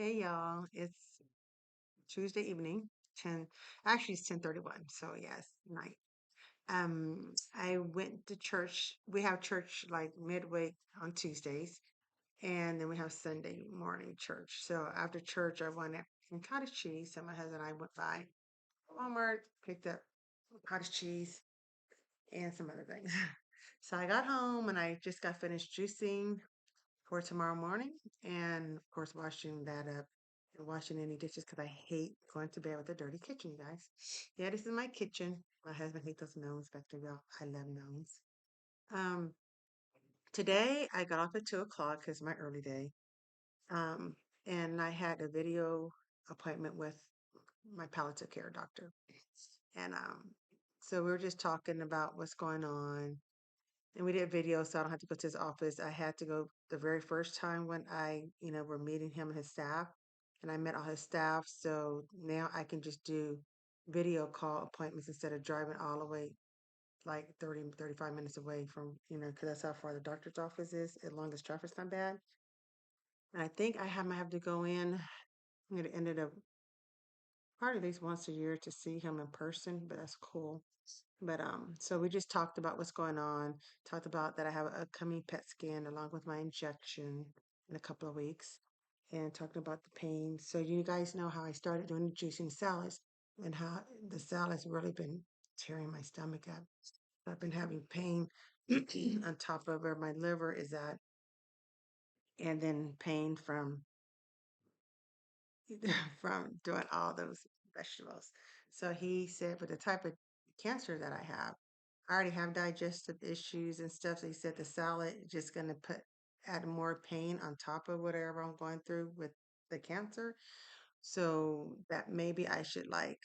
Hey y'all, it's Tuesday evening, 10 actually it's 10:31, so yes, night. I went to church. We have church like midweek on Tuesdays, and then we have Sunday morning church. So after church I went and cottage cheese. So my husband and I went by Walmart, picked up cottage cheese and some other things. So I got home and I just got finished juicing for tomorrow morning, and of course washing that up and washing any dishes because I hate going to bed with a dirty kitchen, you guys. Yeah, this is my kitchen. My husband hates those gnomes back there, y'all. I love gnomes. Um, Today I got off at 2 o'clock because my early day. Um, and I had a video appointment with my palliative care doctor, and so we were just talking about what's going on, and we did video, so I don't have to go to his office. I had to go the very first time when were meeting him and his staff, and I met all his staff. So now I can just do video call appointments instead of driving all the way like 30, 35 minutes away from, because that's how far the doctor's office is, as long as traffic's not bad. And I think might have to go in. I'm going to end it up probably at least once a year to see him in person, but that's cool. But so we just talked about what's going on, talked about that I have an upcoming PET scan along with my injection in a couple of weeks, and talking about the pain. So you guys know how I started doing the juicing salads and how the salad's really been tearing my stomach up. I've been having pain on top of where my liver is at, and then pain from from doing all those vegetables. So he said, with the type of cancer that I already have digestive issues and stuff. So he said the salad is just going to add more pain on top of whatever I'm going through with the cancer. So that maybe I should like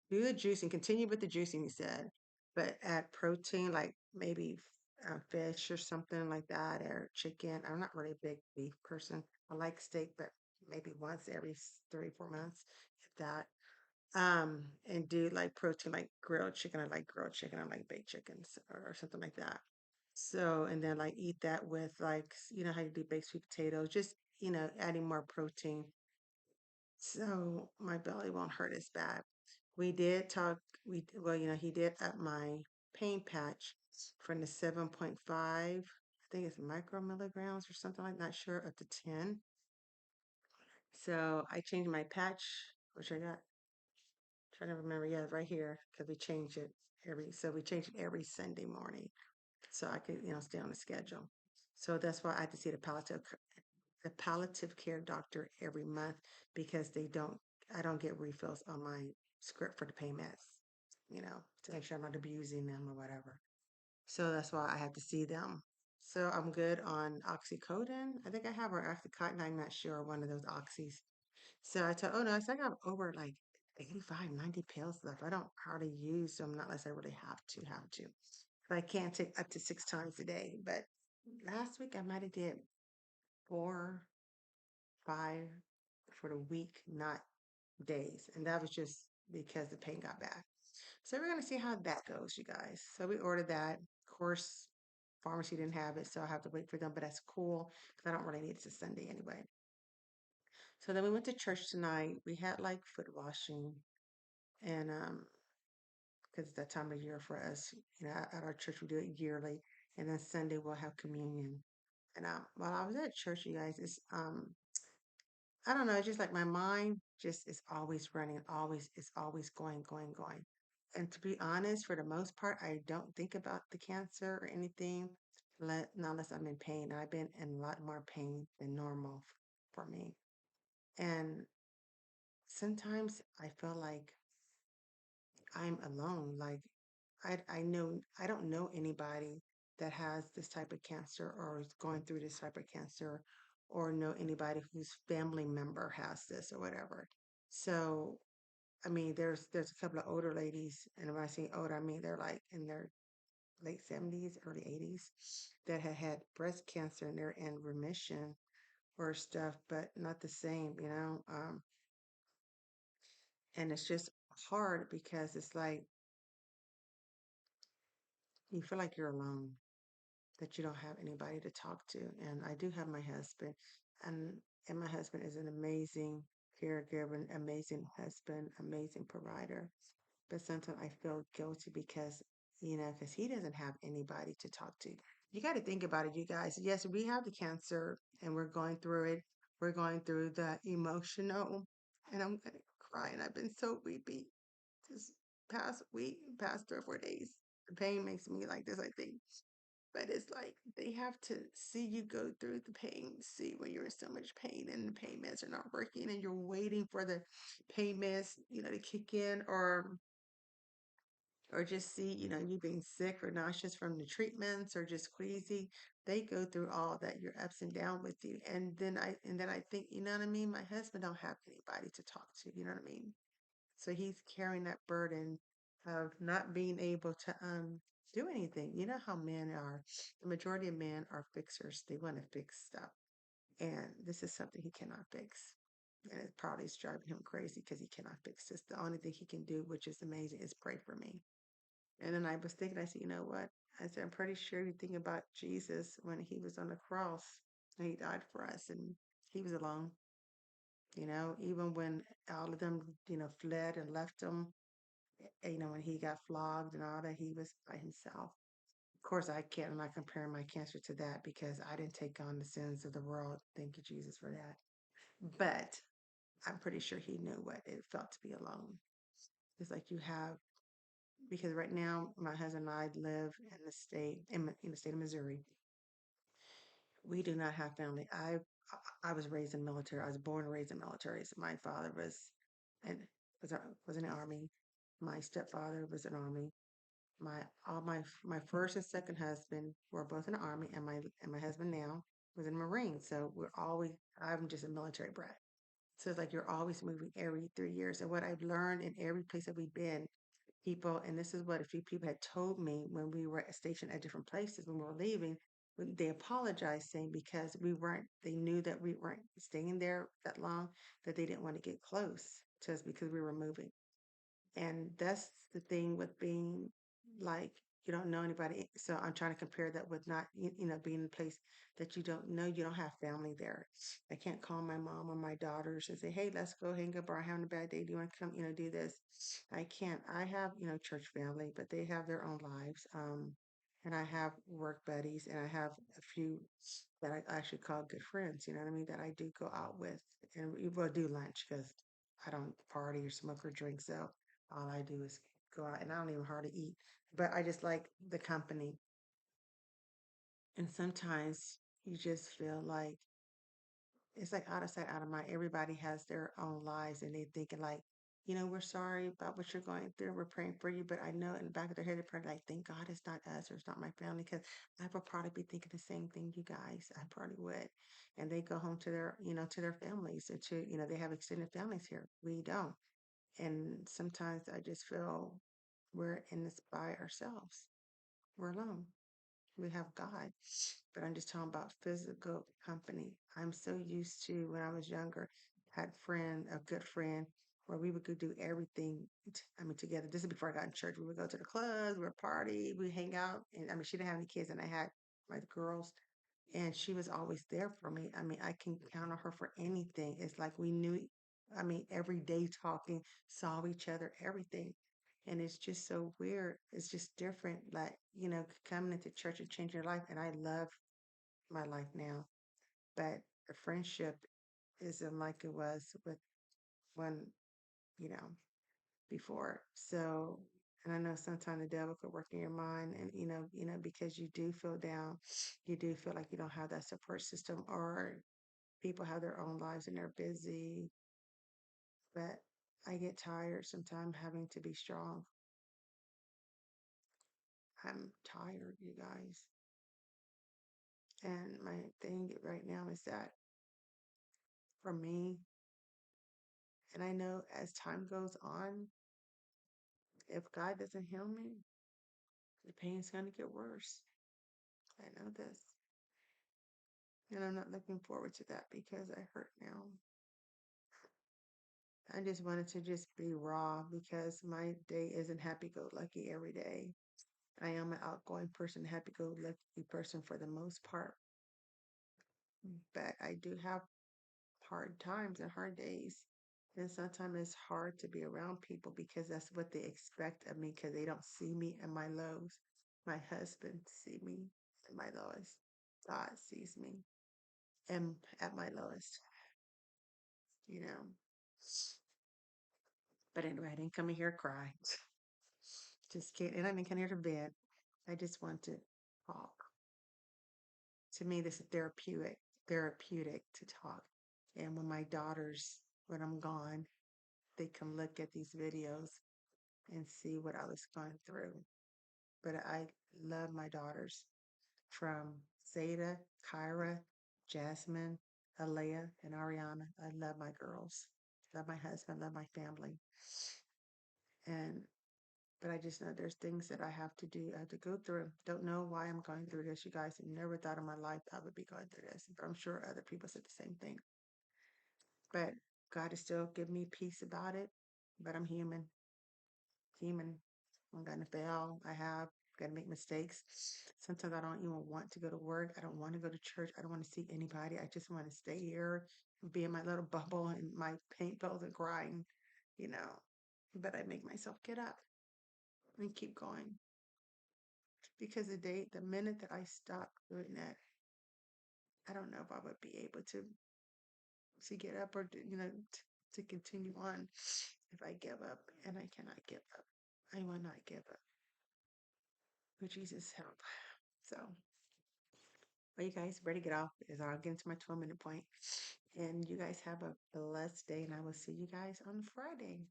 do the juicing, continue with the juicing, he said, but add protein, like maybe fish or something like that, or chicken. I'm not really a big beef person. I like steak, but maybe once every 3, 4 months, if that. And do like protein, like grilled chicken. I like grilled chicken. I like baked chickens or something like that. So, and then like eat that with like, how you do baked sweet potatoes, just, adding more protein so my belly won't hurt as bad. We did talk, well, he did up my pain patch from the 7.5, I think it's micromilligrams or something like that, not sure, up to 10. So I changed my patch, which I got, trying to remember, yeah, right here, because we change it every Sunday morning so I could, stay on the schedule. So that's why I had to see the palliative care doctor every month because I don't get refills on my script for the pain meds, to make sure I'm not abusing them or whatever. So that's why I have to see them. So I'm good on oxycodone. I think I have, or oxycontin. I'm not sure, one of those oxys. So I told, oh no, I think I have over like 85, 90 pills left. I don't hardly use them not unless I really have to. But I can't take up to 6 times a day. But last week I might have did 4, 5 for the week, not days. And that was just because the pain got bad. So we're gonna see how that goes, you guys. So we ordered that. Of course, pharmacy didn't have it, so I have to wait for them, but that's cool because I don't really need it to Sunday anyway. So then we went to church tonight. We had like foot washing and because it's that time of year for us, at our church we do it yearly. And then Sunday we'll have communion. And while I was at church, you guys, I don't know, it's just like my mind just is always running, it's always going, going, going. And to be honest, for the most part, I don't think about the cancer or anything, not unless I'm in pain. And I've been in a lot more pain than normal for me. And sometimes I feel like I'm alone. Like I don't know anybody that has this type of cancer or is going through this type of cancer or know anybody whose family member has this or whatever. So, I mean, there's a couple of older ladies, and when I say older, I mean they're like in their late 70s, early 80s that had breast cancer and they're in remission or stuff, but not the same, and it's just hard because it's like you feel like you're alone, that you don't have anybody to talk to. And I do have my husband, and And my husband is an amazing caregiver, an amazing husband, amazing provider. But sometimes I feel guilty because, because he doesn't have anybody to talk to. You got to think about it, you guys. Yes, we have the cancer and we're going through it. We're going through the emotional, and I'm going to cry. And I've been so weepy this past week, past 3 or 4 days. The pain makes me like this, I think. But it's like they have to see you go through the pain, see when you're in so much pain and the pain meds are not working and you're waiting for the pain meds, to kick in, or just see, you being sick or nauseous from the treatments or just queasy. They go through all that, your ups and down with you. And then I think, you know what I mean? My husband don't have anybody to talk to, you know what I mean? So he's carrying that burden of not being able to do anything. You know how men are. The majority of men are fixers. They want to fix stuff. And this is something he cannot fix. And it probably is driving him crazy because he cannot fix this. The only thing he can do, which is amazing, is pray for me. And then I was thinking, I said, you know what? I said, I'm pretty sure you think about Jesus when he was on the cross and he died for us and he was alone. Even when all of them, fled and left him, when he got flogged and all that, he was by himself. Of course, I'm not comparing my cancer to that because I didn't take on the sins of the world. Thank you, Jesus, for that. But I'm pretty sure he knew what it felt to be alone. It's like you have, because right now my husband and I live in the state of Missouri. We do not have family. I was raised in military. I was born and raised in military. So my father and was in the army. My stepfather was in the army. My first and second husband were both in the army, and my husband now was in the Marines. So I'm just a military brat. So it's like you're always moving every 3 years. And what I've learned in every place that we've been, people, and this is what a few people had told me when we were stationed at different places when we were leaving, when they apologized saying because they knew that we weren't staying there that long, that they didn't want to get close to us because we were moving. And that's the thing with being like, you don't know anybody. So I'm trying to compare that with not, being in a place that you don't know, you don't have family there. I can't call my mom or my daughters and say, hey, let's go hang up or I'm having a bad day. Do you want to come, do this? I can't. I have, church family, but they have their own lives. And I have work buddies and I have a few that I actually call good friends, you know what I mean, that I do go out with and we will do lunch because I don't party or smoke or drink. So all I do is go out and I don't even hardly eat, but I just like the company. And sometimes you just feel like it's like out of sight, out of mind. Everybody has their own lives and they thinking like, we're sorry about what you're going through. We're praying for you. But I know in the back of their head, they're probably like, thank God it's not us or it's not my family. Cause I would probably be thinking the same thing, you guys. I probably would. And they go home to their families or they have extended families here. We don't. And sometimes I just feel we're in this by ourselves. We're alone. We have God. But I'm just talking about physical company. I'm so used to when I was younger, had a good friend, where we would go do everything. Together. This is before I got in church. We would go to the clubs, we would party, we hang out. And she didn't have any kids, and I had my girls, and she was always there for me. I can count on her for anything. It's like we knew, every day talking, saw each other, everything. And it's just so weird. It's just different, like, coming into church and changing your life. And I love my life now, but the friendship isn't like it was with one, you know, before. So, and I know sometimes the devil could work in your mind and, because you do feel down, you do feel like you don't have that support system or people have their own lives and they're busy. But I get tired sometimes having to be strong. I'm tired, you guys. And my thing right now is that for me, and I know as time goes on, if God doesn't heal me, the pain's going to get worse. I know this. And I'm not looking forward to that because I hurt now. I just wanted to just be raw because my day isn't happy go lucky every day. I am an outgoing person, happy go lucky person for the most part. But I do have hard times and hard days. And sometimes it's hard to be around people because that's what they expect of me because they don't see me at my lows. My husband see me at my lowest. God sees me and at my lowest, you know. But anyway, I didn't come in here to cry. Just kidding. And I didn't come here to vent. I just want to talk. To me, this is therapeutic to talk. And when my daughters, when I'm gone, they can look at these videos and see what I was going through. But I love my daughters from Zeta, Kyra, Jasmine, Alea, and Ariana. I love my girls. Love my husband, love my family. And but I just know there's things that I have to do. I have to go through. Don't know why I'm going through this. You guys never thought in my life I would be going through this. But I'm sure other people said the same thing. But God is still giving me peace about it. But I'm human. I'm gonna fail. I have gotta make mistakes. Sometimes I don't even want to go to work. I don't want to go to church. I don't want to see anybody. I just want to stay here, be in my little bubble and my paint bills and crying, you know. But I make myself get up and keep going because the minute that I stop doing that, I don't know if I would be able to get up or to continue on if I give up, and I cannot give up. I will not give up. With Jesus' help. So, well, you guys ready to get off? Is I'll get into my 12-minute point. And you guys have a blessed day, and I will see you guys on Friday.